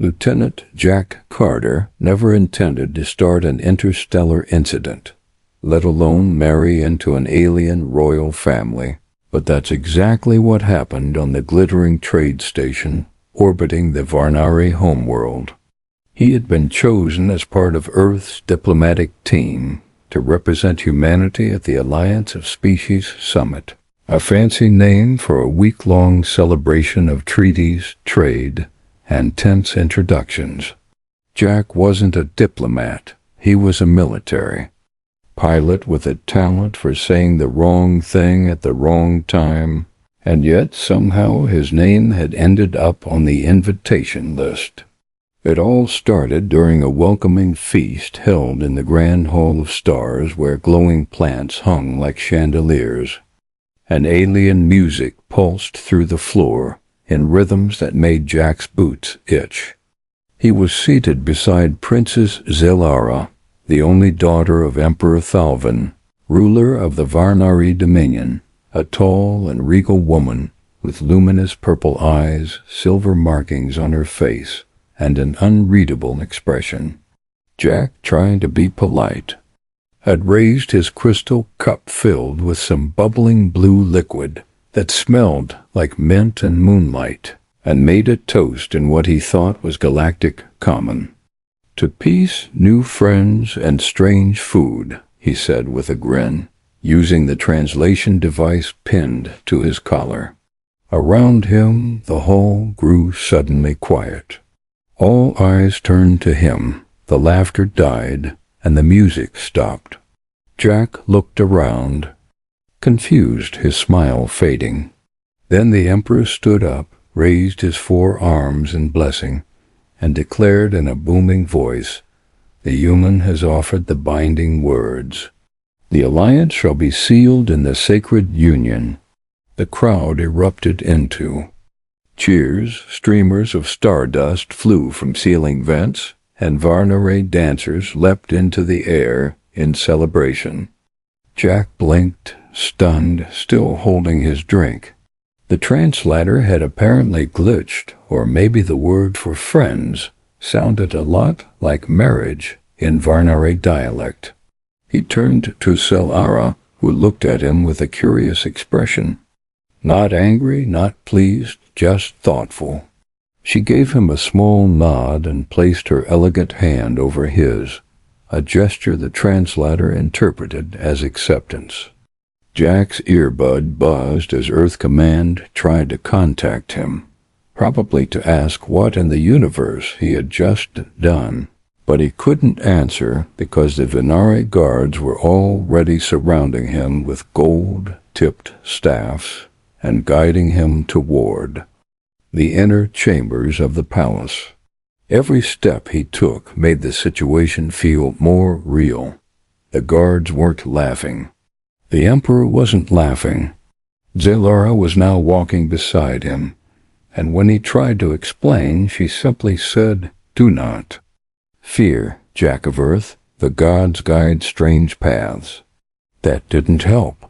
Lieutenant Jack Carter never intended to start an interstellar incident, let alone marry into an alien royal family, but that's exactly what happened on the glittering trade station orbiting the Varnari homeworld. He had been chosen as part of Earth's diplomatic team to represent humanity at the Alliance of Species Summit, a fancy name for a week-long celebration of treaties, trade, and tense introductions. Jack wasn't a diplomat, he was a military pilot with a talent for saying the wrong thing at the wrong time, and yet somehow his name had ended up on the invitation list. It all started during a welcoming feast held in the Grand Hall of Stars where glowing plants hung like chandeliers, and alien music pulsed through the floor in rhythms that made Jack's boots itch. He was seated beside Princess Zelara, the only daughter of Emperor Thalvin, ruler of the Varnari Dominion, a tall and regal woman with luminous purple eyes, silver markings on her face, and an unreadable expression. Jack, trying to be polite, had raised his crystal cup filled with some bubbling blue liquid that smelled like mint and moonlight, and made a toast in what he thought was galactic common. "To peace, new friends, and strange food," he said with a grin, using the translation device pinned to his collar. Around him, the hall grew suddenly quiet. All eyes turned to him, the laughter died, and the music stopped. Jack looked around, confused, his smile fading. Then the Emperor stood up, raised his 4 arms in blessing, and declared in a booming voice, "The human has offered the binding words. The alliance shall be sealed in the sacred union." The crowd erupted into cheers. Streamers of stardust flew from ceiling vents, and Varnari dancers leapt into the air in celebration. Jack blinked, stunned, still holding his drink. The translator had apparently glitched, or maybe the word for friends sounded a lot like marriage in Varnari dialect. He turned to Zelara, who looked at him with a curious expression. Not angry, not pleased, just thoughtful. She gave him a small nod and placed her elegant hand over his, a gesture the translator interpreted as acceptance. Jack's earbud buzzed as Earth Command tried to contact him, probably to ask what in the universe he had just done. But he couldn't answer because the Varnari guards were already surrounding him with gold-tipped staffs and guiding him toward the inner chambers of the palace. Every step he took made the situation feel more real. The guards weren't laughing. The Emperor wasn't laughing. Zelara was now walking beside him, and when he tried to explain, she simply said, "Do not fear, Jack of Earth. The gods guide strange paths." That didn't help.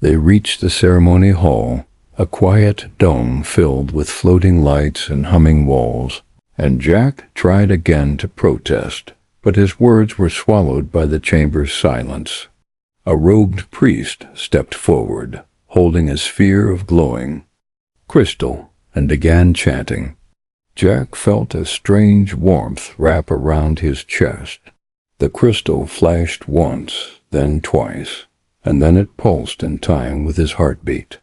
They reached the ceremony hall, a quiet dome filled with floating lights and humming walls, and Jack tried again to protest, but his words were swallowed by the chamber's silence. A robed priest stepped forward, holding a sphere of glowing crystal, and began chanting. Jack felt a strange warmth wrap around his chest. The crystal flashed once, then twice, and then it pulsed in time with his heartbeat.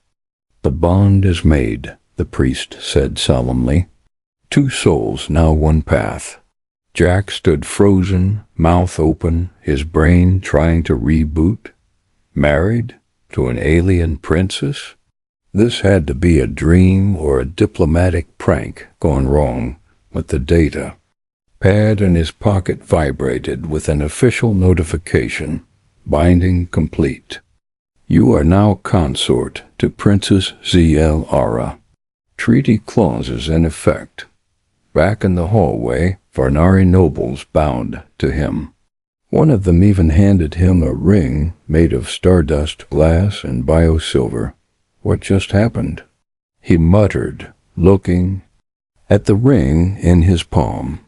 "The bond is made," the priest said solemnly. "Two souls, now one path." Jack stood frozen, mouth open, his brain trying to reboot. Married to an alien princess? This had to be a dream or a diplomatic prank gone wrong with the data. Pad in his pocket vibrated with an official notification. Binding complete. You are now consort to Princess Zelara. Treaty clauses in effect. Back in the hallway, Varnari nobles bowed to him. One of them even handed him a ring made of stardust glass and biosilver. What just happened? He muttered, looking at the ring in his palm.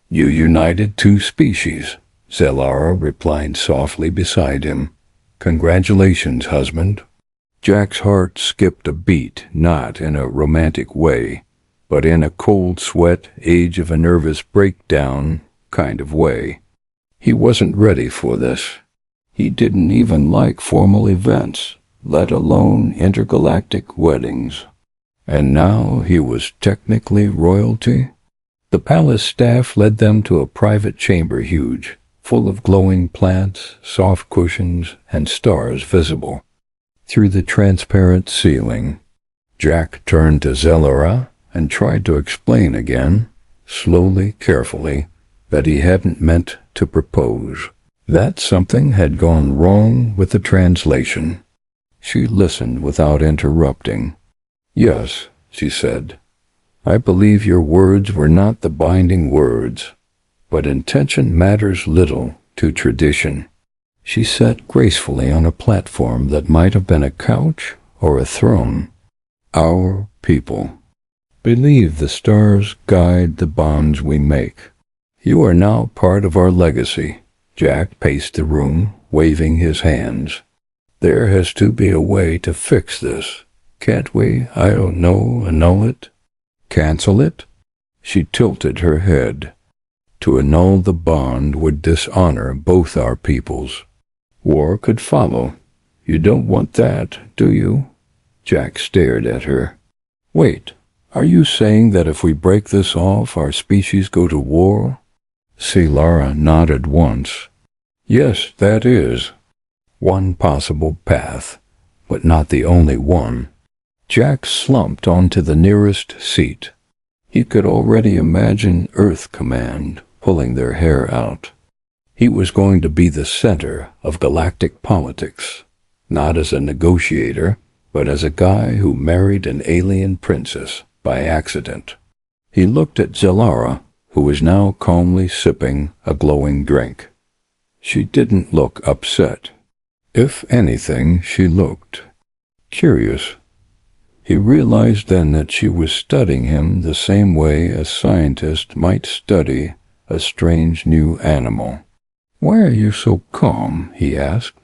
"You united two species," Zelara replied softly beside him. "Congratulations, husband." Jack's heart skipped a beat, not in a romantic way, but in a cold sweat, age of a nervous breakdown kind of way. He wasn't ready for this. He didn't even like formal events, let alone intergalactic weddings. And now he was technically royalty? The palace staff led them to a private chamber huge, full of glowing plants, soft cushions, and stars visible through the transparent ceiling. Jack turned to Zelara and tried to explain again, slowly, carefully, that he hadn't meant to propose, that something had gone wrong with the translation. She listened without interrupting. "Yes," she said, "I believe your words were not the binding words, but intention matters little to tradition." She sat gracefully on a platform that might have been a couch or a throne. "Our people. Believe the stars guide the bonds we make. You are now part of our legacy." Jack paced the room, waving his hands. "There has to be a way to fix this. Can't we, I don't know, annul it? Cancel it?" She tilted her head. "To annul the bond would dishonor both our peoples. War could follow. You don't want that, do you?" Jack stared at her. "Wait, are you saying that if we break this off, our species go to war?" Zelara nodded once. "Yes, that is one possible path, but not the only one." Jack slumped onto the nearest seat. He could already imagine Earth Command pulling their hair out. He was going to be the center of galactic politics, not as a negotiator, but as a guy who married an alien princess by accident. He looked at Zelara, who was now calmly sipping a glowing drink. She didn't look upset. If anything, she looked curious. He realized then that she was studying him the same way a scientist might study a strange new animal. "Why are you so calm?" he asked.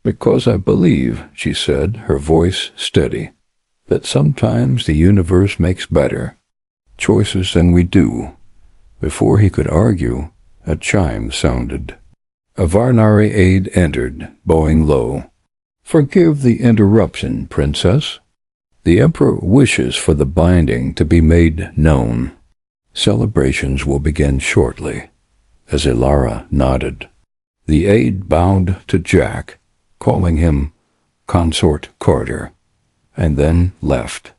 "Because I believe," she said, her voice steady, "that sometimes the universe makes better choices than we do." Before he could argue, a chime sounded. A Varnari aide entered, bowing low. "Forgive the interruption, Princess. The Emperor wishes for the binding to be made known. Celebrations will begin shortly." As Zelara nodded, the aide bowed to Jack, calling him Consort Carter, and then left.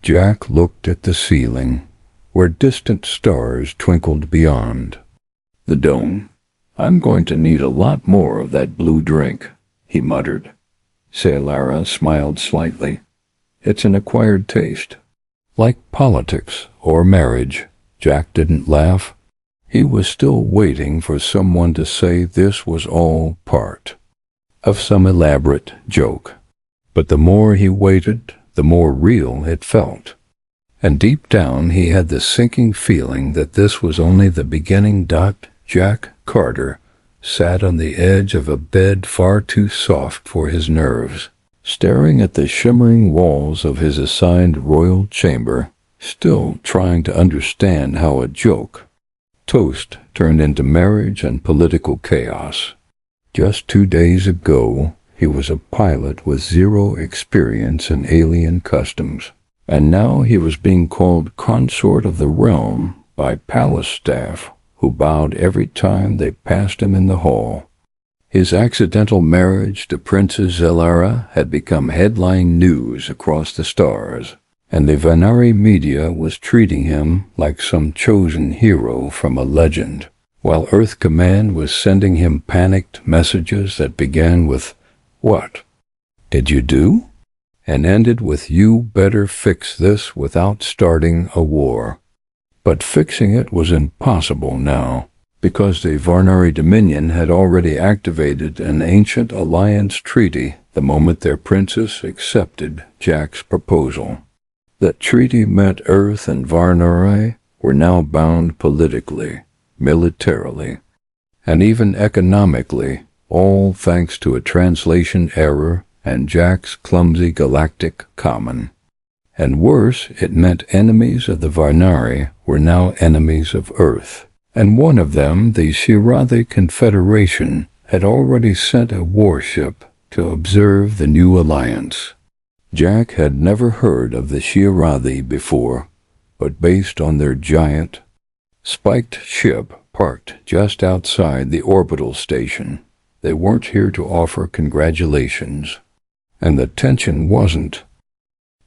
Jack looked at the ceiling, where distant stars twinkled beyond. "The dome. I'm going to need a lot more of that blue drink," he muttered. Zelara smiled slightly. "It's an acquired taste. Like politics or marriage." Jack didn't laugh. He was still waiting for someone to say this was all part of some elaborate joke. But the more he waited, the more real it felt. And deep down he had the sinking feeling that this was only the beginning. Jack Carter sat on the edge of a bed far too soft for his nerves, staring at the shimmering walls of his assigned royal chamber, still trying to understand how a joke toast turned into marriage and political chaos. Just 2 days ago, he was a pilot with zero experience in alien customs, and now he was being called consort of the realm by palace staff who bowed every time they passed him in the hall. His accidental marriage to Princess Zelara had become headline news across the stars, and the Vanari media was treating him like some chosen hero from a legend, while Earth Command was sending him panicked messages that began with, "What did you do?" and ended with, "You better fix this without starting a war." But fixing it was impossible now, because the Varnari Dominion had already activated an ancient alliance treaty the moment their princess accepted Jack's proposal. That treaty meant Earth and Varnari were now bound politically, militarily, and even economically, all thanks to a translation error and Jack's clumsy galactic common. And worse, it meant enemies of the Varnari were now enemies of Earth, and one of them, the Shirathi Confederation, had already sent a warship to observe the new alliance. Jack had never heard of the Shirathi before, but based on their giant, spiked ship parked just outside the orbital station, they weren't here to offer congratulations. And the tension wasn't.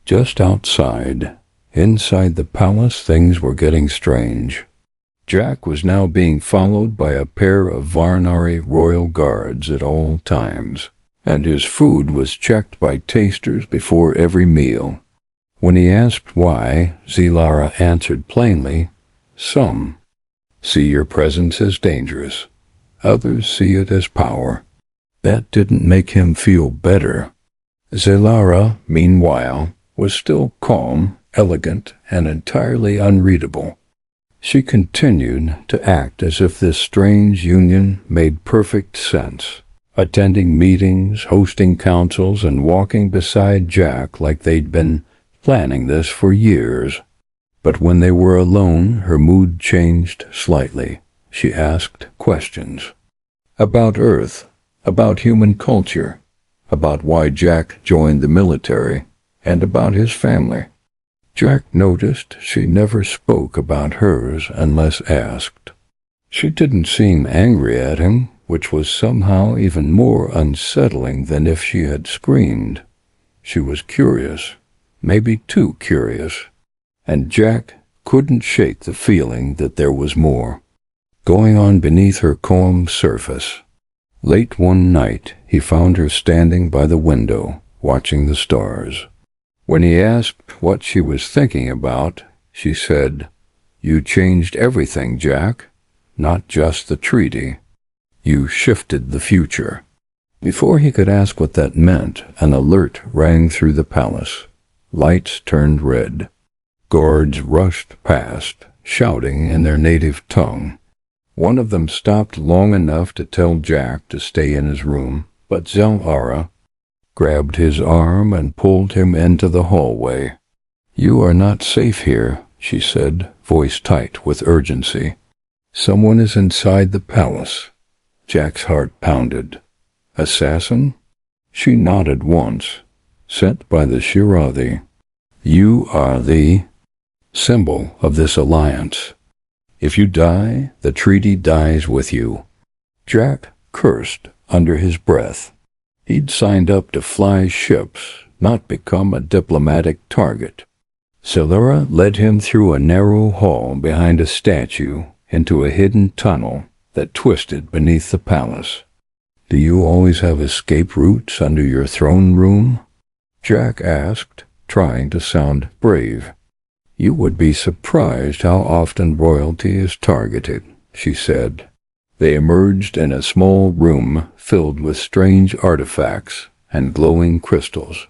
Just outside, inside the palace, things were getting strange. Jack was now being followed by a pair of Varnari royal guards at all times, and his food was checked by tasters before every meal. When he asked why, Zilara answered plainly, "Some see your presence as dangerous. Others see it as power." That didn't make him feel better. Zilara, meanwhile, was still calm, elegant, and entirely unreadable. She continued to act as if this strange union made perfect sense, attending meetings, hosting councils, and walking beside Jack like they'd been planning this for years. But when they were alone, her mood changed slightly. She asked questions. About Earth, about human culture, about why Jack joined the military, and about his family. Jack noticed she never spoke about hers unless asked. She didn't seem angry at him, which was somehow even more unsettling than if she had screamed. She was curious, maybe too curious, and Jack couldn't shake the feeling that there was more going on beneath her calm surface. Late one night, he found her standing by the window, watching the stars. When he asked what she was thinking about, she said, "You changed everything, Jack. Not just the treaty. You shifted the future." Before he could ask what that meant, an alert rang through the palace. Lights turned red. Guards rushed past, shouting in their native tongue. One of them stopped long enough to tell Jack to stay in his room, but Zilara grabbed his arm and pulled him into the hallway. "You are not safe here," she said, voice tight with urgency. "Someone is inside the palace." Jack's heart pounded. "Assassin?" She nodded once. "Sent by the Shirathi. You are the symbol of this alliance. If you die, the treaty dies with you." Jack cursed under his breath. He'd signed up to fly ships, not become a diplomatic target. Zilara led him through a narrow hall behind a statue into a hidden tunnel that twisted beneath the palace. "Do you always have escape routes under your throne room?" Jack asked, trying to sound brave. "You would be surprised how often royalty is targeted," she said. They emerged in a small room filled with strange artifacts and glowing crystals.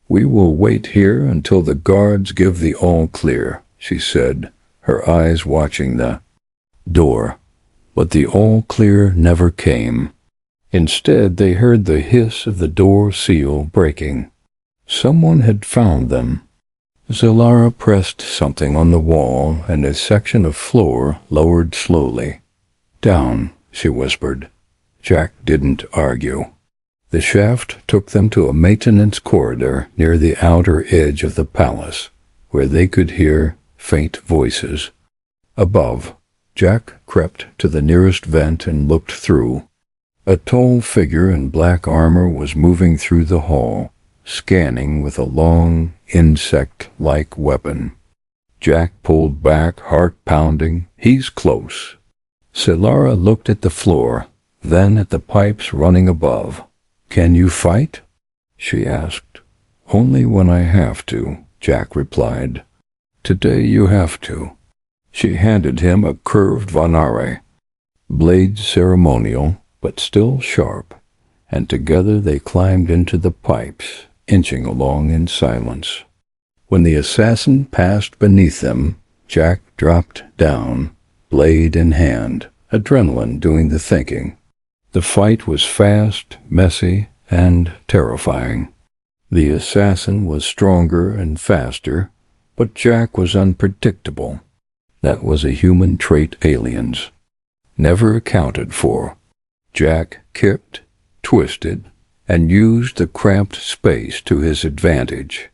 "We will wait here until the guards give the all-clear," she said, her eyes watching the door. But the all-clear never came. Instead, they heard the hiss of the door seal breaking. Someone had found them. Zilara pressed something on the wall, and a section of floor lowered slowly. "Down," she whispered. Jack didn't argue. The shaft took them to a maintenance corridor near the outer edge of the palace, where they could hear faint voices. Above, Jack crept to the nearest vent and looked through. A tall figure in black armor was moving through the hall, scanning with a long, insect-like weapon. Jack pulled back, heart pounding. "He's close." Zilara looked at the floor, then at the pipes running above. "Can you fight?" she asked. "Only when I have to," Jack replied. "Today you have to." She handed him a curved Vanare, blade ceremonial, but still sharp, and together they climbed into the pipes, inching along in silence. When the assassin passed beneath them, Jack dropped down, blade in hand, adrenaline doing the thinking. The fight was fast, messy, and terrifying. The assassin was stronger and faster, but Jack was unpredictable. That was a human trait aliens never accounted for. Jack kicked, twisted, and used the cramped space to his advantage.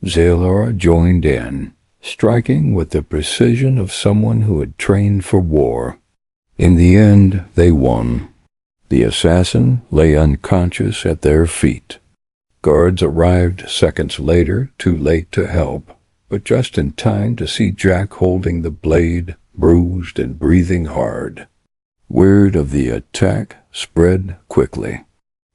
Zalora joined in, striking with the precision of someone who had trained for war. In the end, they won. The assassin lay unconscious at their feet. Guards arrived seconds later, too late to help, but just in time to see Jack holding the blade, bruised and breathing hard. Word of the attack spread quickly.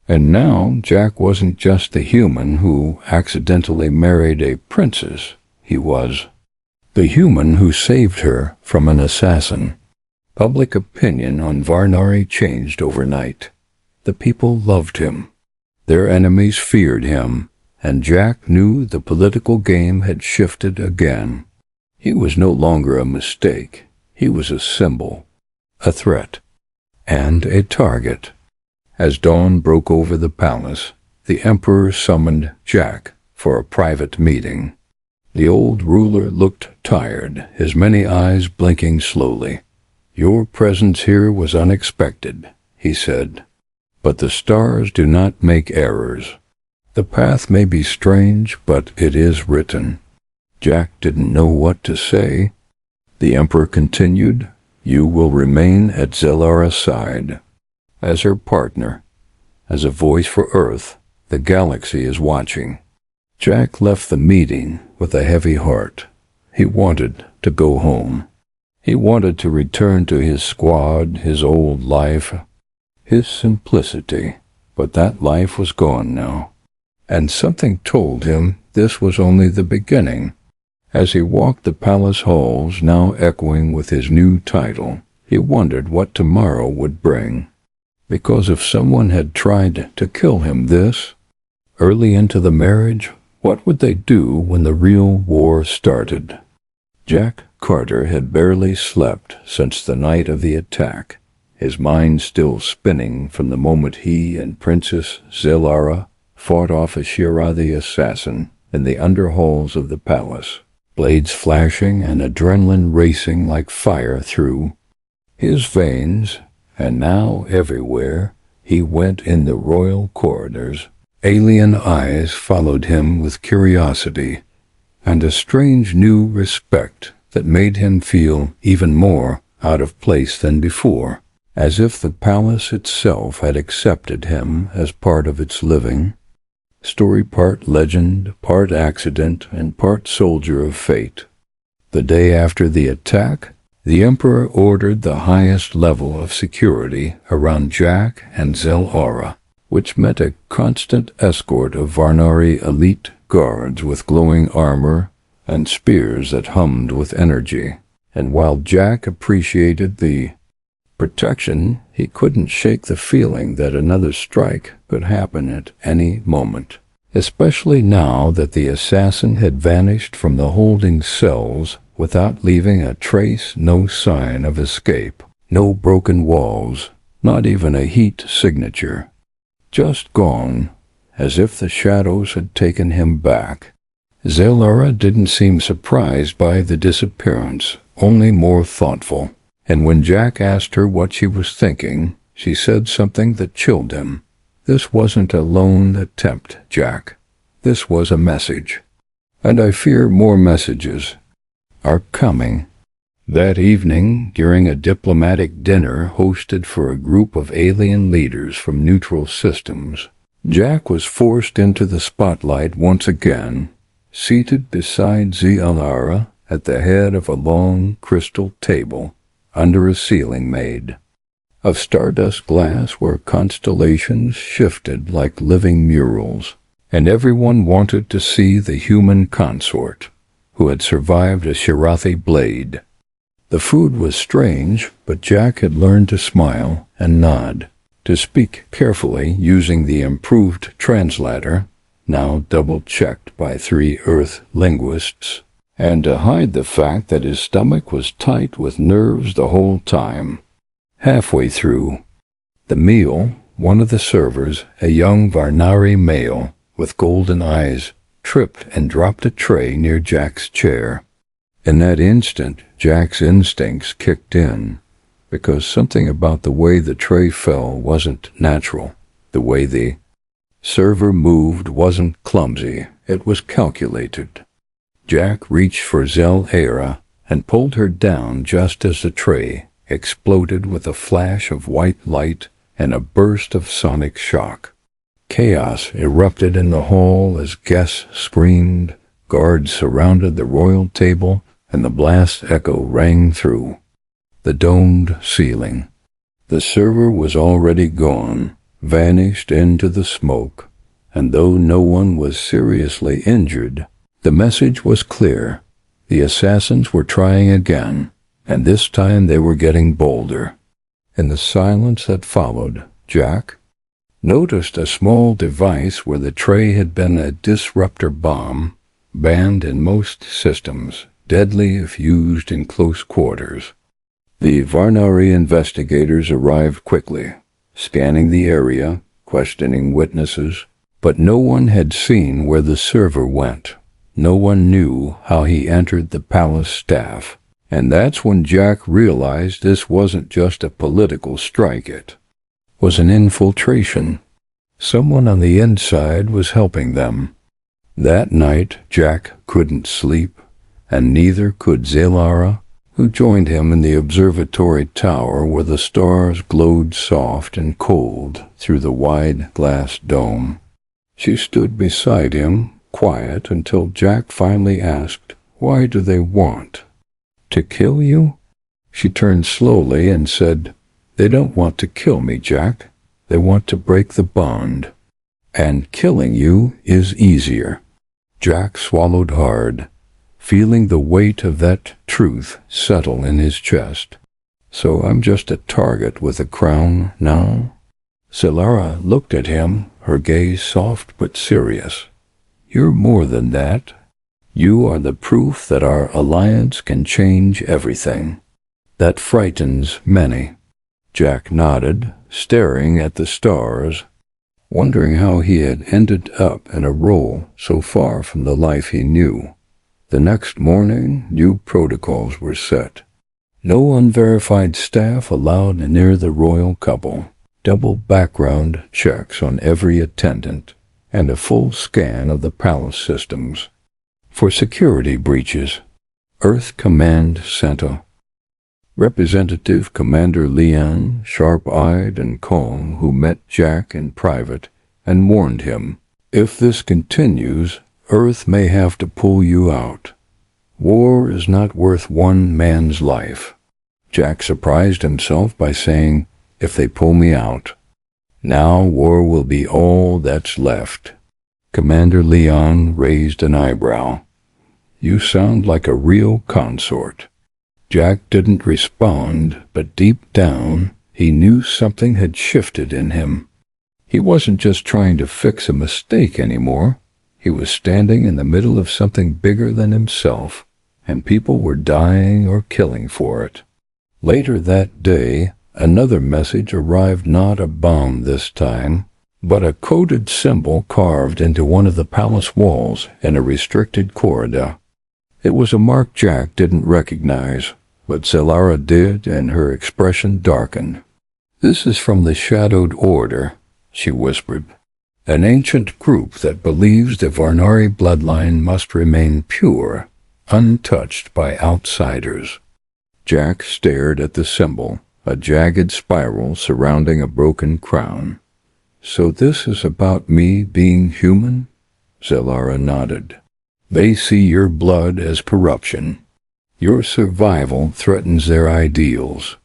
And now Jack wasn't just the human who accidentally married a princess. He was the human who saved her from an assassin. Public opinion on Varnari changed overnight. The people loved him. Their enemies feared him, and Jack knew the political game had shifted again. He was no longer a mistake. He was a symbol, a threat, and a target. As dawn broke over the palace, the emperor summoned Jack for a private meeting. The old ruler looked tired, his many eyes blinking slowly. "Your presence here was unexpected," he said. "But the stars do not make errors. The path may be strange, but it is written." Jack didn't know what to say. The emperor continued, "You will remain at Zalora's side, as her partner, as a voice for Earth. The galaxy is watching." Jack left the meeting with a heavy heart. He wanted to go home. He wanted to return to his squad, his old life, his simplicity. But that life was gone now, and something told him this was only the beginning. As he walked the palace halls, now echoing with his new title, he wondered what tomorrow would bring. Because if someone had tried to kill him early into the marriage, what would they do when the real war started? Jack Carter had barely slept since the night of the attack, his mind still spinning from the moment he and Princess Zalora fought off Ashira the assassin in the underhalls of the palace, blades flashing and adrenaline racing like fire through his veins. And now everywhere he went in the royal corridors, alien eyes followed him with curiosity and a strange new respect that made him feel even more out of place than before, as if the palace itself had accepted him as part of its living. Story part legend, part accident, and part soldier of fate. The day after the attack, the Emperor ordered the highest level of security around Jack and Zalora, which meant a constant escort of Varnari elite guards with glowing armor and spears that hummed with energy. And while Jack appreciated the protection, he couldn't shake the feeling that another strike could happen at any moment, especially now that the assassin had vanished from the holding cells without leaving a trace, no sign of escape, no broken walls, not even a heat signature. Just gone, as if the shadows had taken him back. Zalora didn't seem surprised by the disappearance, only more thoughtful. And when Jack asked her what she was thinking, she said something that chilled him. This wasn't a lone attempt, Jack. This was a message. And I fear more messages are coming. That evening, during a diplomatic dinner hosted for a group of alien leaders from neutral systems, Jack was forced into the spotlight once again, seated beside Zalora at the head of a long crystal table under a ceiling made of stardust glass where constellations shifted like living murals, and everyone wanted to see the human consort who had survived a Shirathi blade. The food was strange, but Jack had learned to smile and nod, to speak carefully using the improved translator, now double-checked by 3 Earth linguists. and to hide the fact that his stomach was tight with nerves the whole time. Halfway through the meal, one of the servers, a young Varnari male with golden eyes, tripped and dropped a tray near Jack's chair. In that instant, Jack's instincts kicked in, because something about the way the tray fell wasn't natural. The way the server moved wasn't clumsy, it was calculated. Jack reached for Zell-Era and pulled her down just as the tray exploded with a flash of white light and a burst of sonic shock. Chaos erupted in the hall as guests screamed, guards surrounded the royal table, and the blast echo rang through the domed ceiling. The server was already gone, vanished into the smoke, and though no one was seriously injured, the message was clear. The assassins were trying again, and this time they were getting bolder. In the silence that followed, Jack noticed a small device where the tray had been a disruptor bomb, banned in most systems, deadly if used in close quarters. The Varnari investigators arrived quickly, scanning the area, questioning witnesses, but no one had seen where the server went. No one knew how he entered the palace staff. And that's when Jack realized this wasn't just a political strike, it was an infiltration. Someone on the inside was helping them. That night, Jack couldn't sleep, and neither could Zell-Era, who joined him in the observatory tower where the stars glowed soft and cold through the wide glass dome. She stood beside him, quiet, until Jack finally asked, "Why do they want to kill you?" She turned slowly and said, "They don't want to kill me, Jack. They want to break the bond. And killing you is easier." Jack swallowed hard, feeling the weight of that truth settle in his chest. "So I'm just a target with a crown now?" Zell-Era looked at him, her gaze soft but serious. "You're more than that. You are the proof that our alliance can change everything. That frightens many." Jack nodded, staring at the stars, wondering how he had ended up in a role so far from the life he knew. The next morning, new protocols were set. No unverified staff allowed near the royal couple, double background checks on every attendant, and a full scan of the palace systems. For security breaches, Earth Command Center. Representative Commander Leon, sharp-eyed and calm, who met Jack in private and warned him, "If this continues, Earth may have to pull you out. War is not worth one man's life." Jack surprised himself by saying, "If they pull me out, now war will be all that's left." Commander Leon raised an eyebrow. "You sound like a real consort." Jack didn't respond, but deep down, he knew something had shifted in him. He wasn't just trying to fix a mistake anymore. He was standing in the middle of something bigger than himself, and people were dying or killing for it. Later that day, another message arrived, not a bomb this time, but a coded symbol carved into one of the palace walls in a restricted corridor. It was a mark Jack didn't recognize, but Zell-Era did, and her expression darkened. "This is from the Shadowed Order," she whispered. "An ancient group that believes the Varnari bloodline must remain pure, untouched by outsiders." Jack stared at the symbol, a jagged spiral surrounding a broken crown. "So this is about me being human?" Zell-Era nodded. "They see your blood as corruption. Your survival threatens their ideals."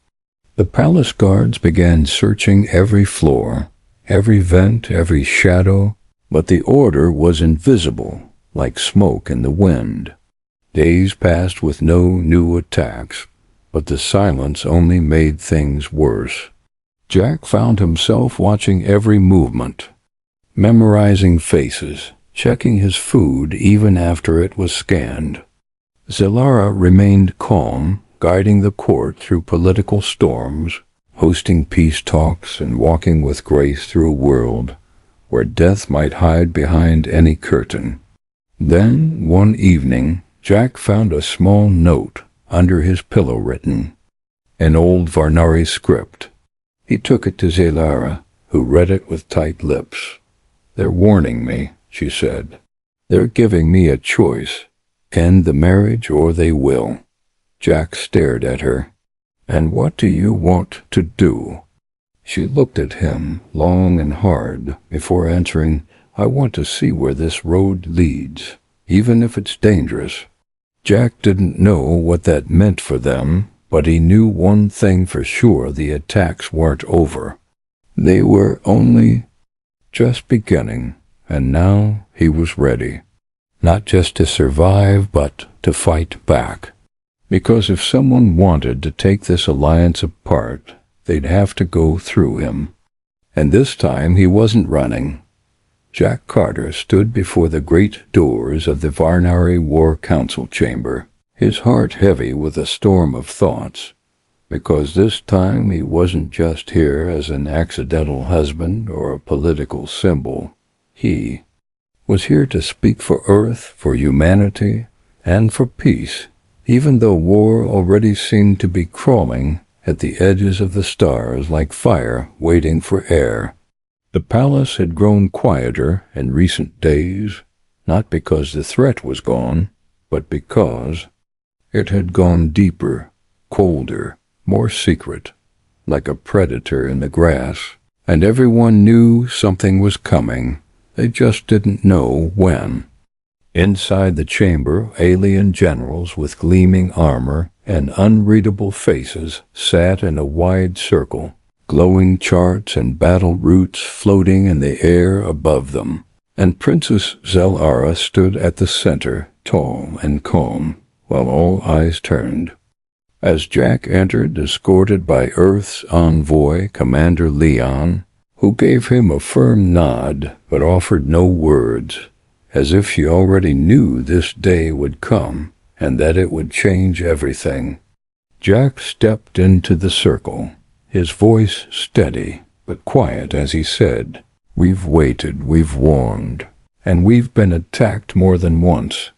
The palace guards began searching every floor, every vent, every shadow, but the order was invisible, like smoke in the wind. Days passed with no new attacks, but the silence only made things worse. Jack found himself watching every movement, memorizing faces, checking his food even after it was scanned. Zilara remained calm, guiding the court through political storms, hosting peace talks and walking with grace through a world where death might hide behind any curtain. Then, one evening, Jack found a small note under his pillow written, in old Varnari script. He took it to Zilara, who read it with tight lips. "They're warning me," she said. "They're giving me a choice. End the marriage or they will." Jack stared at her. "And what do you want to do?" She looked at him long and hard before answering, "I want to see where this road leads, even if it's dangerous." Jack didn't know what that meant for them, but he knew one thing for sure: the attacks weren't over. They were only just beginning, and now he was ready. Not just to survive, but to fight back. Because if someone wanted to take this alliance apart, they'd have to go through him. And this time he wasn't running. Jack Carter stood before the great doors of the Varnari War Council chamber, his heart heavy with a storm of thoughts. Because this time he wasn't just here as an accidental husband or a political symbol. He was here to speak for Earth, for humanity, and for peace, even though war already seemed to be crawling at the edges of the stars like fire waiting for air. The palace had grown quieter in recent days, not because the threat was gone, but because it had gone deeper, colder, more secret, like a predator in the grass, and everyone knew something was coming. They just didn't know when. Inside the chamber, alien generals with gleaming armor and unreadable faces sat in a wide circle, glowing charts and battle routes floating in the air above them, and Princess Zilara stood at the center, tall and calm, while all eyes turned. As Jack entered, escorted by Earth's envoy, Commander Leon, who gave him a firm nod but offered no words, as if she already knew this day would come and that it would change everything. Jack stepped into the circle, his voice steady but quiet as he said, "We've waited, we've warned, and we've been attacked more than once.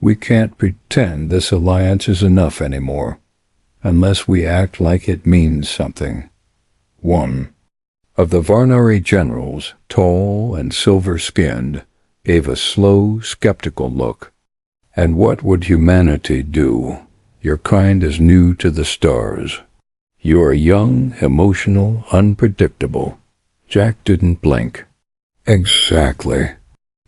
We can't pretend this alliance is enough anymore, unless we act like it means something." One of the Varnari generals, tall and silver-skinned, gave a slow, skeptical look. "And what would humanity do? Your kind is new to the stars. You are young, emotional, unpredictable." Jack didn't blink. "Exactly.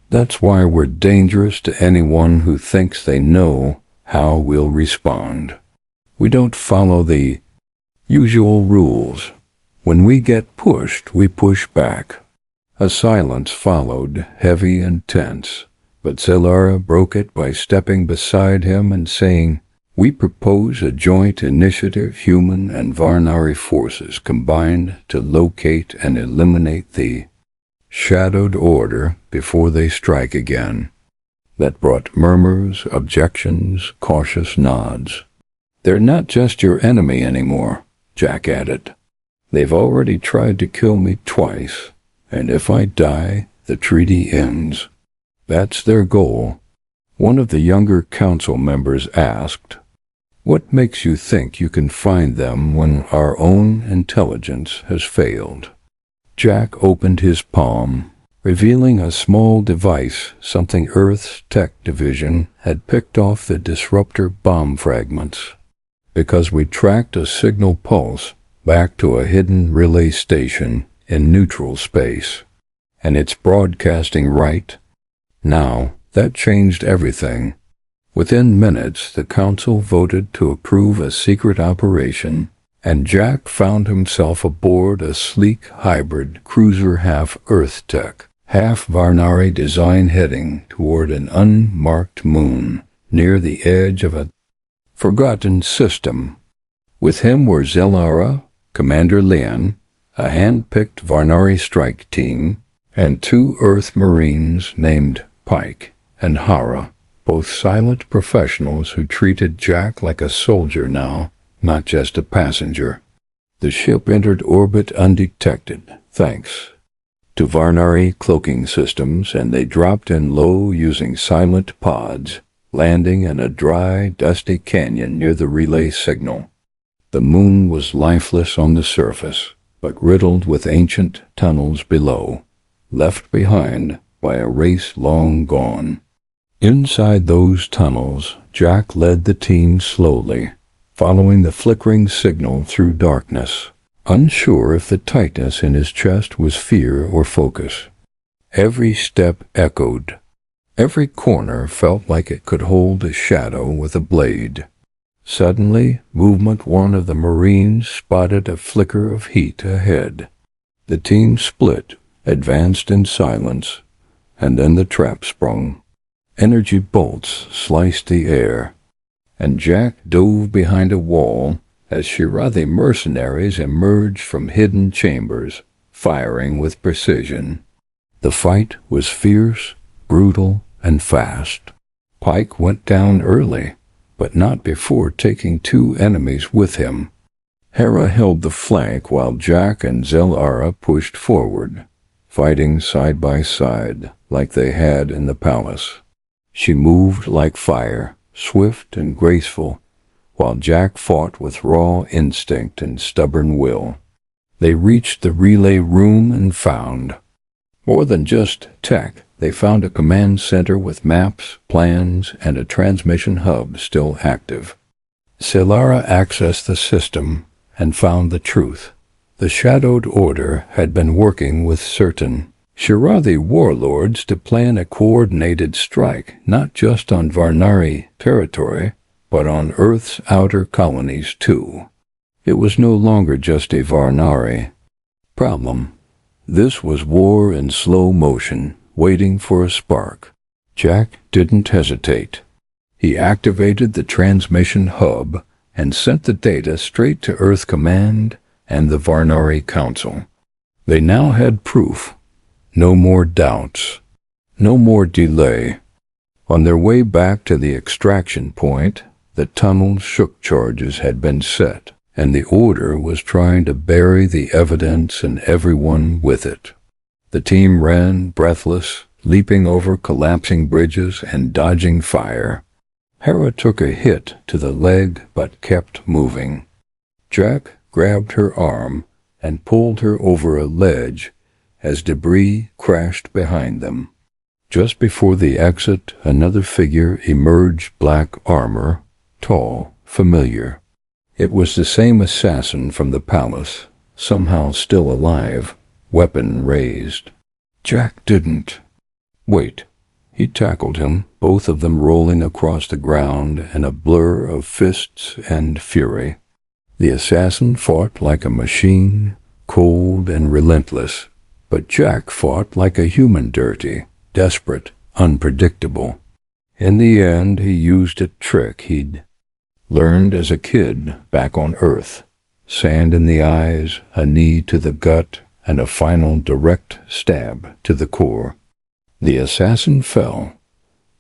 That's why we're dangerous to anyone who thinks they know how we'll respond. We don't follow the usual rules. When we get pushed, we push back." A silence followed, heavy and tense, but Zilara broke it by stepping beside him and saying, "We propose a joint initiative, human and Varnari forces combined to locate and eliminate the shadowed order before they strike again." That brought murmurs, objections, cautious nods. "They're not just your enemy anymore," Jack added. "They've already tried to kill me twice, and if I die, the treaty ends. That's their goal." One of the younger council members asked, "What makes you think you can find them when our own intelligence has failed?" Jack opened his palm, revealing a small device something Earth's tech division had picked off the disruptor bomb fragments. "Because we tracked a signal pulse back to a hidden relay station in neutral space, and it's broadcasting right now." That changed everything. Within minutes, the council voted to approve a secret operation, and Jack found himself aboard a sleek hybrid cruiser, half Earth tech, half Varnari design, heading toward an unmarked moon near the edge of a forgotten system. With him were Zilara, Commander Leon, a hand-picked Varnari strike team, and 2 Earth Marines named Pike and Hara. both silent professionals who treated Jack like a soldier now, not just a passenger. The ship entered orbit undetected, thanks to Varnari cloaking systems, and they dropped in low using silent pods, landing in a dry, dusty canyon near the relay signal. The moon was lifeless on the surface, but riddled with ancient tunnels below, left behind by a race long gone. Inside those tunnels, Jack led the team slowly, following the flickering signal through darkness, unsure if the tightness in his chest was fear or focus. Every step echoed. Every corner felt like it could hold a shadow with a blade. Suddenly, movement one of the Marines spotted a flicker of heat ahead. The team split, advanced in silence, and then the trap sprung. Energy bolts sliced the air, and Jack dove behind a wall as Shirathi mercenaries emerged from hidden chambers, firing with precision. The fight was fierce, brutal, and fast. Pike went down early, but not before taking 2 enemies with him. Hera held the flank while Jack and Zelara pushed forward, fighting side by side like they had in the palace. She moved like fire, swift and graceful, while Jack fought with raw instinct and stubborn will. They reached the relay room and found more than just tech. They found a command center with maps, plans, and a transmission hub still active. Zelara accessed the system and found the truth. The Shadowed Order had been working with certain Shirathi warlords to plan a coordinated strike, not just on Varnari territory, but on Earth's outer colonies too. It was no longer just a Varnari problem. This was war in slow motion, waiting for a spark. Jack didn't hesitate. He activated the transmission hub and sent the data straight to Earth Command and the Varnari Council. They now had proof. No more doubts. No more delay. On their way back to the extraction point, the tunnel's shook charges had been set, and the Order was trying to bury the evidence and everyone with it. The team ran, breathless, leaping over collapsing bridges and dodging fire. Hera took a hit to the leg but kept moving. Jack grabbed her arm and pulled her over a ledge as debris crashed behind them. Just before the exit, another figure emerged, black armor, tall, familiar. It was the same assassin from the palace, somehow still alive, weapon raised. Jack didn't. Wait. He tackled him, both of them rolling across the ground in a blur of fists and fury. The assassin fought like a machine, cold and relentless, but Jack fought like a human, dirty, desperate, unpredictable. In the end, he used a trick he'd learned as a kid back on Earth. Sand in the eyes, a knee to the gut, and a final direct stab to the core. The assassin fell.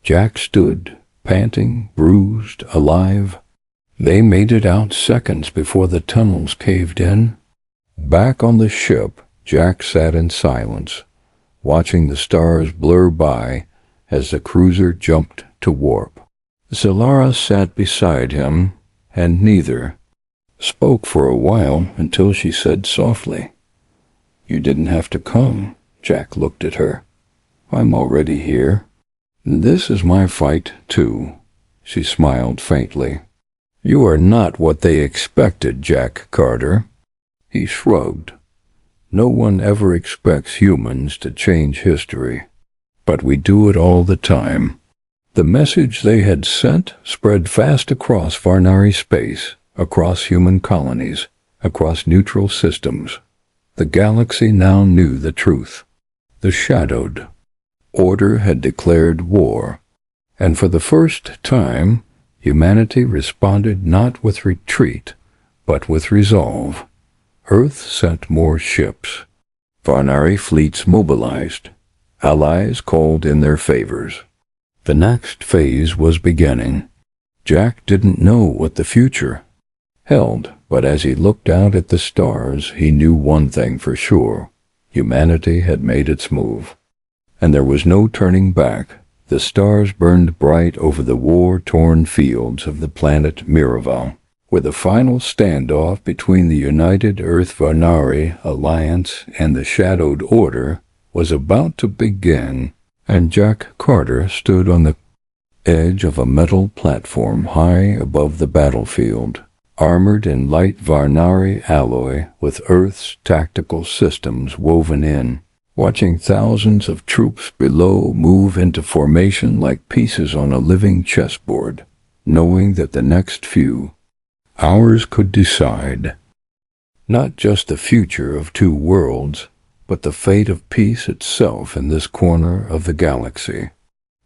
Jack stood, panting, bruised, alive. They made it out seconds before the tunnels caved in. Back on the ship, Jack sat in silence, watching the stars blur by as the cruiser jumped to warp. Zelara sat beside him, and neither spoke for a while until she said softly, "You didn't have to come." Jack looked at her. "I'm already here. This is my fight, too." She smiled faintly. "You are not what they expected, Jack Carter." He shrugged. "No one ever expects humans to change history, but we do it all the time." The message they had sent spread fast across Varnari space, across human colonies, across neutral systems. The galaxy now knew the truth. The Shadowed Order had declared war, and for the first time, humanity responded not with retreat, but with resolve. Earth sent more ships. Varnari fleets mobilized. Allies called in their favors. The next phase was beginning. Jack didn't know what the future held, but as he looked out at the stars, he knew one thing for sure. Humanity had made its move, and there was no turning back. The stars burned bright over the war-torn fields of the planet Miraval, where the final standoff between the United Earth-Varnari Alliance and the Shadowed Order was about to begin, and Jack Carter stood on the edge of a metal platform high above the battlefield, armored in light Varnari alloy with Earth's tactical systems woven in, watching thousands of troops below move into formation like pieces on a living chessboard, knowing that the next few hours could decide not just the future of two worlds, but the fate of peace itself in this corner of the galaxy.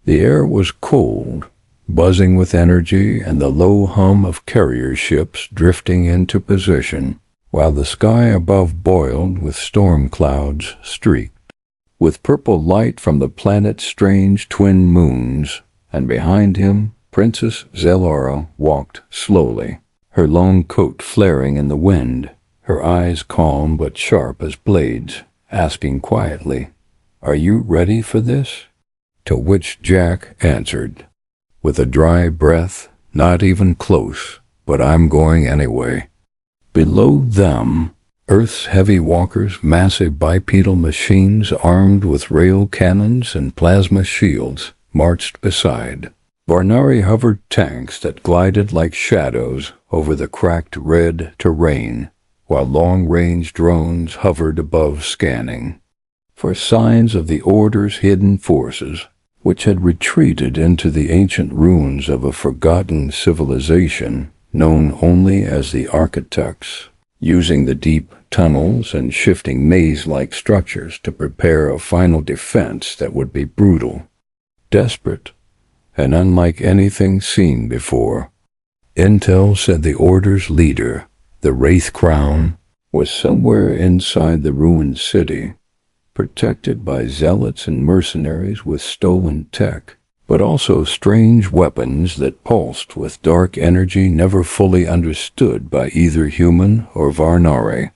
The air was cold, buzzing with energy and the low hum of carrier ships drifting into position, while the sky above boiled with storm clouds streaked with purple light from the planet's strange twin moons, and behind him Princess Zellara walked slowly, her long coat flaring in the wind, her eyes calm but sharp as blades, asking quietly, "Are you ready for this?" To which Jack answered, with a dry breath, "Not even close, but I'm going anyway." Below them, Earth's heavy walkers, massive bipedal machines armed with rail cannons and plasma shields, marched beside. Varnari hovered tanks that glided like shadows over the cracked red terrain, while long-range drones hovered above scanning for signs of the Order's hidden forces, which had retreated into the ancient ruins of a forgotten civilization known only as the Architects, using the deep tunnels and shifting maze-like structures to prepare a final defense that would be brutal, desperate, and unlike anything seen before. Intel said the Order's leader, the Wraith Crown, was somewhere inside the ruined city, protected by zealots and mercenaries with stolen tech, but also strange weapons that pulsed with dark energy never fully understood by either human or Varnari.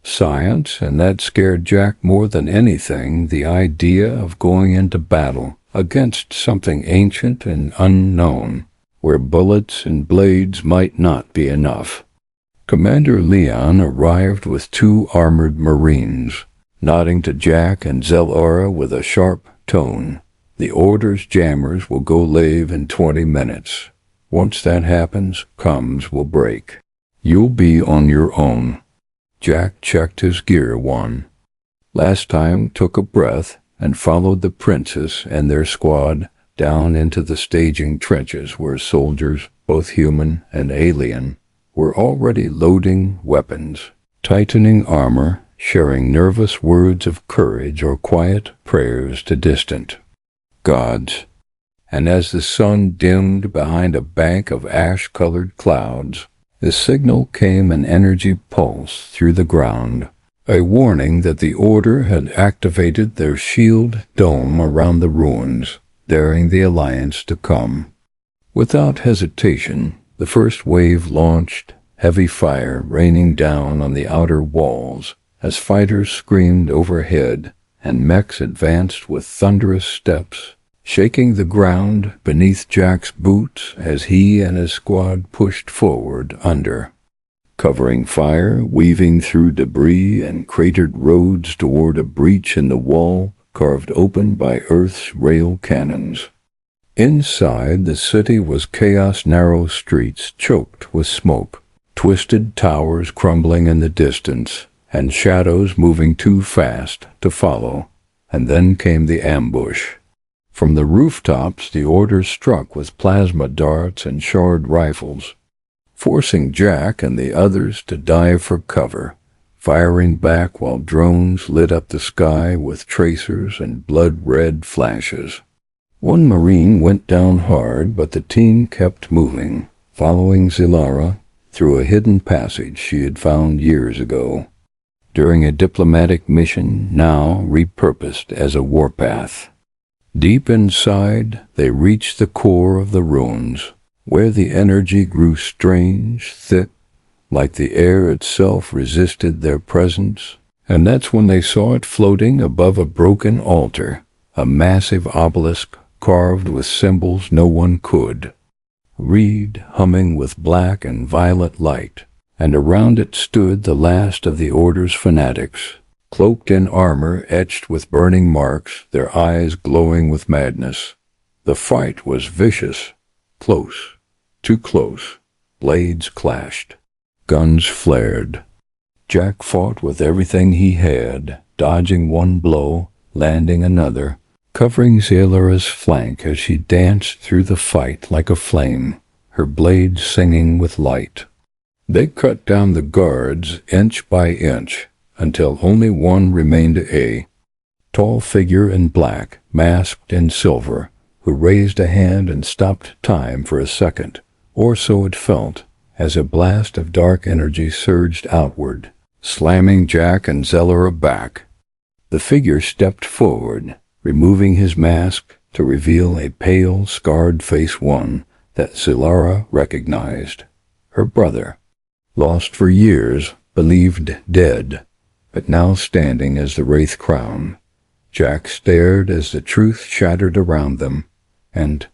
Science, and that scared Jack more than anything, the idea of going into battle against something ancient and unknown, where bullets and blades might not be enough. Commander Leon arrived with 2 armored Marines, nodding to Jack and Zellara with a sharp tone. "The Order's jammers will go live in 20 minutes. Once that happens, comms will break. You'll be on your own." Jack checked his gear last time, took a breath, and followed the princess and their squad down into the staging trenches where soldiers, both human and alien, were already loading weapons, tightening armor, sharing nervous words of courage or quiet prayers to distant gods. And as the sun dimmed behind a bank of ash-colored clouds, the signal came an energy pulse through the ground, a warning that the Order had activated their shield dome around the ruins, daring the Alliance to come. Without hesitation, the first wave launched, heavy fire raining down on the outer walls as fighters screamed overhead and mechs advanced with thunderous steps, shaking the ground beneath Jack's boots as he and his squad pushed forward under, covering fire, weaving through debris and cratered roads toward a breach in the wall carved open by Earth's rail cannons. Inside, the city was chaos, narrow streets choked with smoke, twisted towers crumbling in the distance, and shadows moving too fast to follow. And then came the ambush. From the rooftops, the Order struck with plasma darts and shard rifles, forcing Jack and the others to dive for cover, firing back while drones lit up the sky with tracers and blood-red flashes. One Marine went down hard, but the team kept moving, following Zellara through a hidden passage she had found years ago, during a diplomatic mission now repurposed as a warpath. Deep inside, they reached the core of the ruins, where the energy grew strange, thick, like the air itself resisted their presence. And that's when they saw it floating above a broken altar, a massive obelisk carved with symbols no one could read, humming with black and violet light. And around it stood the last of the Order's fanatics, cloaked in armor etched with burning marks, their eyes glowing with madness. The fight was vicious, close, too close. Blades clashed, guns flared. Jack fought with everything he had, dodging one blow, landing another, covering Zalara's flank as she danced through the fight like a flame, her blade singing with light. They cut down the guards inch by inch, until only one remained, a tall figure in black, masked in silver, who raised a hand and stopped time for a second, or so it felt, as a blast of dark energy surged outward, slamming Jack and Zalara back. The figure stepped forward, removing his mask to reveal a pale, scarred face, one that Zalara recognized. Her brother, lost for years, believed dead, but now standing as the Wraith Crown. Jack stared as the truth shattered around them, and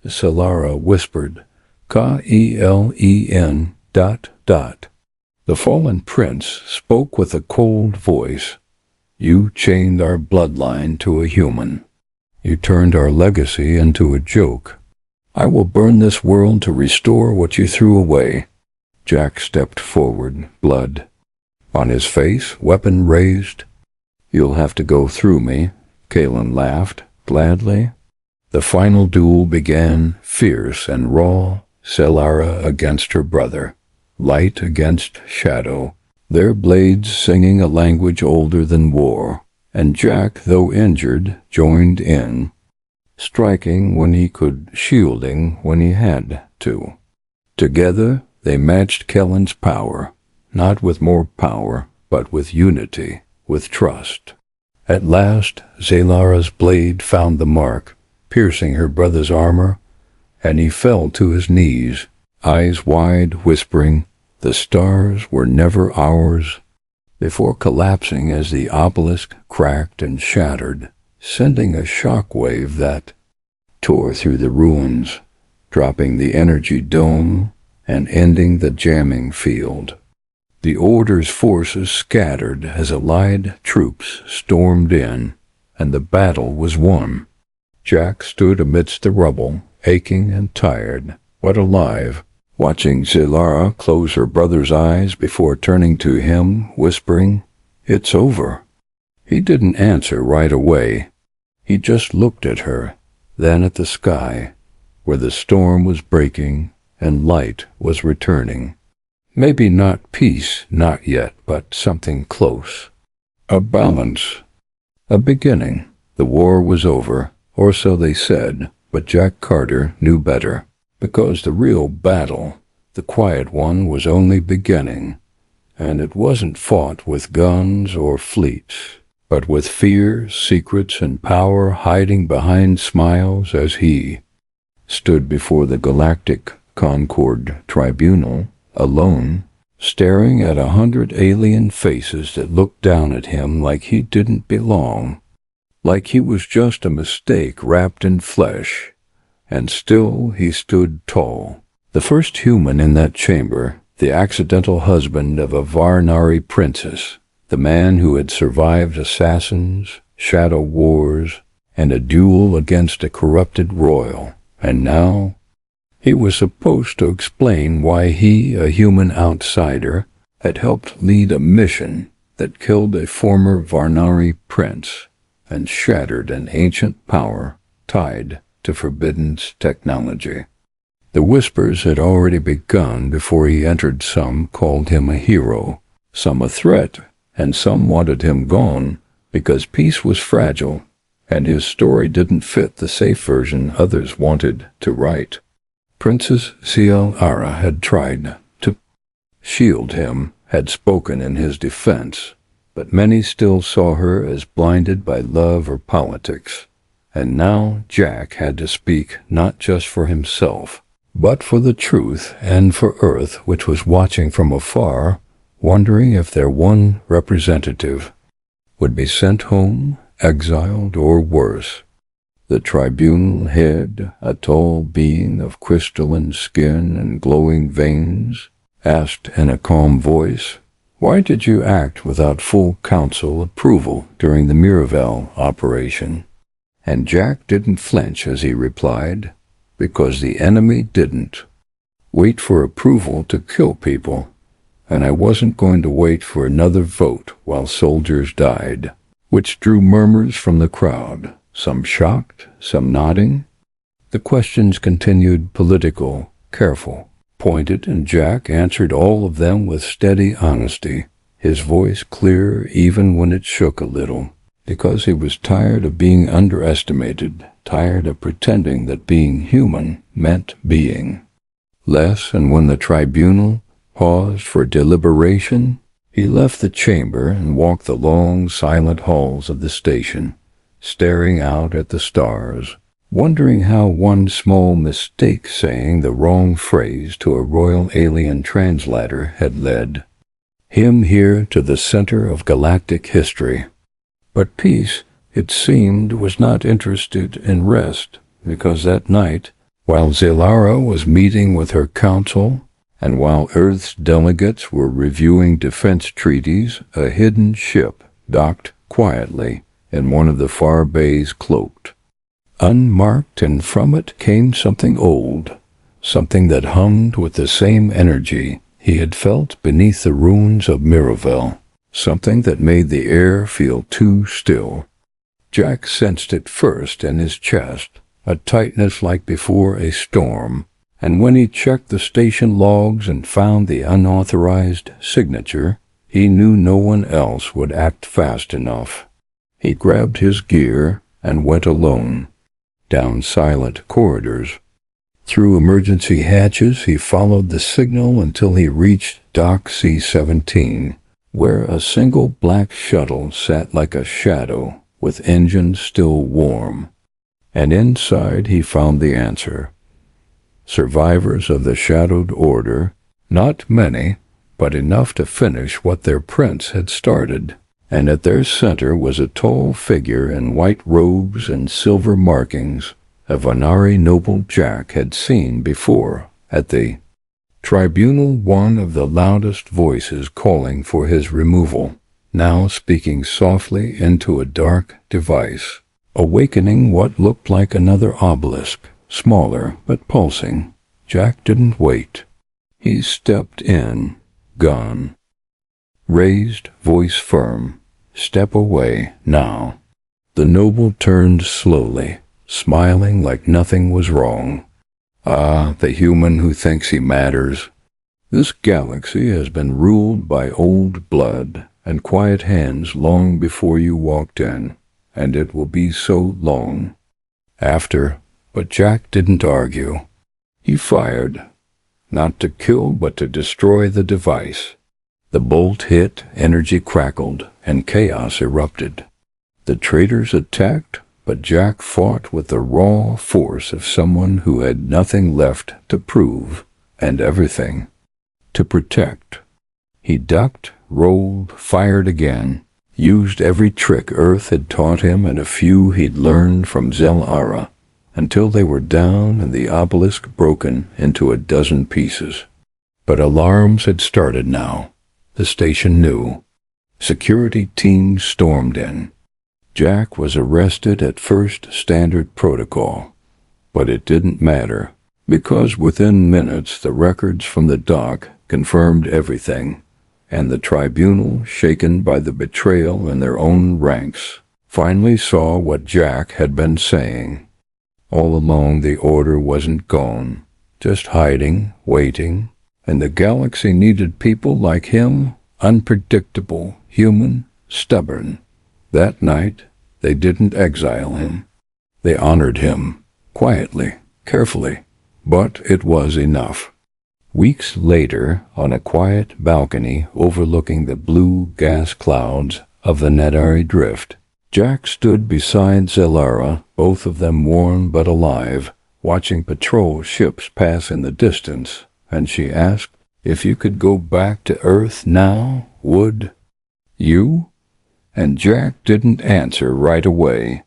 Zalara whispered, K-E-L-E-N ... The fallen prince spoke with a cold voice. You chained our bloodline to a human. You turned our legacy into a joke. I will burn this world to restore what you threw away. Jack stepped forward, blood on his face, weapon raised. You'll have to go through me, Kalen laughed, gladly. The final duel began, fierce and raw, Zalara against her brother, light against shadow, their blades singing a language older than war, and Jack, though injured, joined in, striking when he could, shielding when he had to. Together, they matched Kellen's power, not with more power, but with unity, with trust. At last, Zalara's blade found the mark, piercing her brother's armor, and he fell to his knees, eyes wide, whispering, the stars were never ours, before collapsing as the obelisk cracked and shattered, sending a shock wave that tore through the ruins, dropping the energy dome and ending the jamming field. The Order's forces scattered as allied troops stormed in, and the battle was won. Jack stood amidst the rubble, aching and tired, but alive, watching Zalara close her brother's eyes before turning to him, whispering, It's over. He didn't answer right away. He just looked at her, then at the sky, where the storm was breaking and light was returning. Maybe not peace, not yet, but something close. A balance. A beginning. The war was over, or so they said, but Jack Carter knew better, because the real battle, the quiet one, was only beginning, and it wasn't fought with guns or fleets, but with fear, secrets, and power hiding behind smiles as he stood before the Galactic Concord Tribunal, alone, staring at 100 alien faces that looked down at him like he didn't belong, like he was just a mistake wrapped in flesh. And still he stood tall, the first human in that chamber, the accidental husband of a Varnari princess, the man who had survived assassins, shadow wars, and a duel against a corrupted royal. And now he was supposed to explain why he, a human outsider, had helped lead a mission that killed a former Varnari prince and shattered an ancient power tied to forbidden technology. The whispers had already begun before he entered. Some called him a hero, some a threat, and some wanted him gone because peace was fragile and his story didn't fit the safe version others wanted to write. Princess Zalara had tried to shield him, had spoken in his defense, but many still saw her as blinded by love or politics, And now Jack had to speak not just for himself, but for the truth and for Earth, which was watching from afar, wondering if their one representative would be sent home, exiled, or worse. The tribunal head, a tall being of crystalline skin and glowing veins, asked in a calm voice, "Why did you act without full council approval during the Miraval operation?" And Jack didn't flinch as he replied, "Because the enemy didn't wait for approval to kill people, and I wasn't going to wait for another vote while soldiers died," which drew murmurs from the crowd, some shocked, some nodding. The questions continued political, careful, pointed, and Jack answered all of them with steady honesty, his voice clear even when it shook a little, because he was tired of being underestimated, tired of pretending that being human meant being less. And when the tribunal paused for deliberation, he left the chamber and walked the long, silent halls of the station, staring out at the stars, wondering how one small mistake saying the wrong phrase to a royal alien translator had led him here to the center of galactic history. But peace, it seemed, was not interested in rest, because that night, while Zilara was meeting with her council, and while Earth's delegates were reviewing defense treaties, a hidden ship docked quietly in one of the far bays, cloaked, unmarked, and from it came something old, something that hummed with the same energy he had felt beneath the ruins of Miraval, something that made the air feel too still. Jack sensed it first in his chest, a tightness like before a storm, and when he checked the station logs and found the unauthorized signature, he knew no one else would act fast enough. He grabbed his gear and went alone, down silent corridors. Through emergency hatches he followed the signal until he reached Dock C-17, where a single black shuttle sat like a shadow, with engines still warm. And inside he found the answer. Survivors of the Shadowed Order, not many, but enough to finish what their prince had started. And at their center was a tall figure in white robes and silver markings, a Vanari noble Jack had seen before at the tribunal, one of the loudest voices calling for his removal, now speaking softly into a dark device, awakening what looked like another obelisk, smaller but pulsing. Jack didn't wait. He stepped in, gun raised, voice firm. "Step away, now." The noble turned slowly, smiling like nothing was wrong. "Ah, the human who thinks he matters. This galaxy has been ruled by old blood and quiet hands long before you walked in, and it will be so long after." But Jack didn't argue. He fired, not to kill but to destroy the device. The bolt hit, energy crackled, and chaos erupted. The traitors attacked, but Jack fought with the raw force of someone who had nothing left to prove and everything to protect. He ducked, rolled, fired again, used every trick Earth had taught him and a few he'd learned from Zel-Ara, until they were down and the obelisk broken into a dozen pieces. But alarms had started now. The station knew. Security teams stormed in. Jack was arrested at first standard protocol, but it didn't matter, because within minutes the records from the dock confirmed everything, and the tribunal, shaken by the betrayal in their own ranks, finally saw what Jack had been saying. All along the order wasn't gone, just hiding, waiting, and the galaxy needed people like him, unpredictable, human, stubborn. That night, they didn't exile him. They honored him, quietly, carefully, but it was enough. Weeks later, on a quiet balcony overlooking the blue gas clouds of the Nedari Drift, Jack stood beside Zelara, both of them worn but alive, watching patrol ships pass in the distance, and she asked, "If you could go back to Earth now, would you?" And Jack didn't answer right away.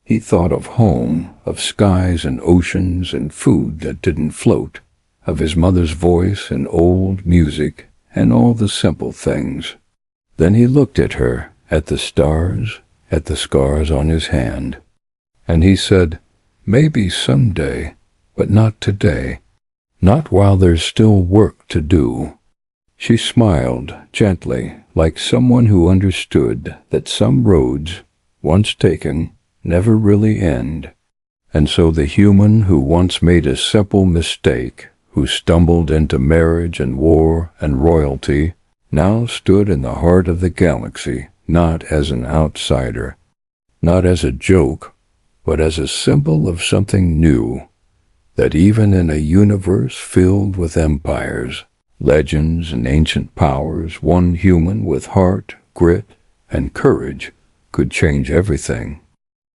He thought of home, of skies and oceans and food that didn't float, of his mother's voice and old music and all the simple things. Then he looked at her, at the stars, at the scars on his hand, and he said, "Maybe someday, but not today. Not while there's still work to do." She smiled gently, like someone who understood that some roads, once taken, never really end. And so the human who once made a simple mistake, who stumbled into marriage and war and royalty, now stood in the heart of the galaxy, not as an outsider, not as a joke, but as a symbol of something new, that even in a universe filled with empires, legends, and ancient powers, one human with heart, grit, and courage could change everything.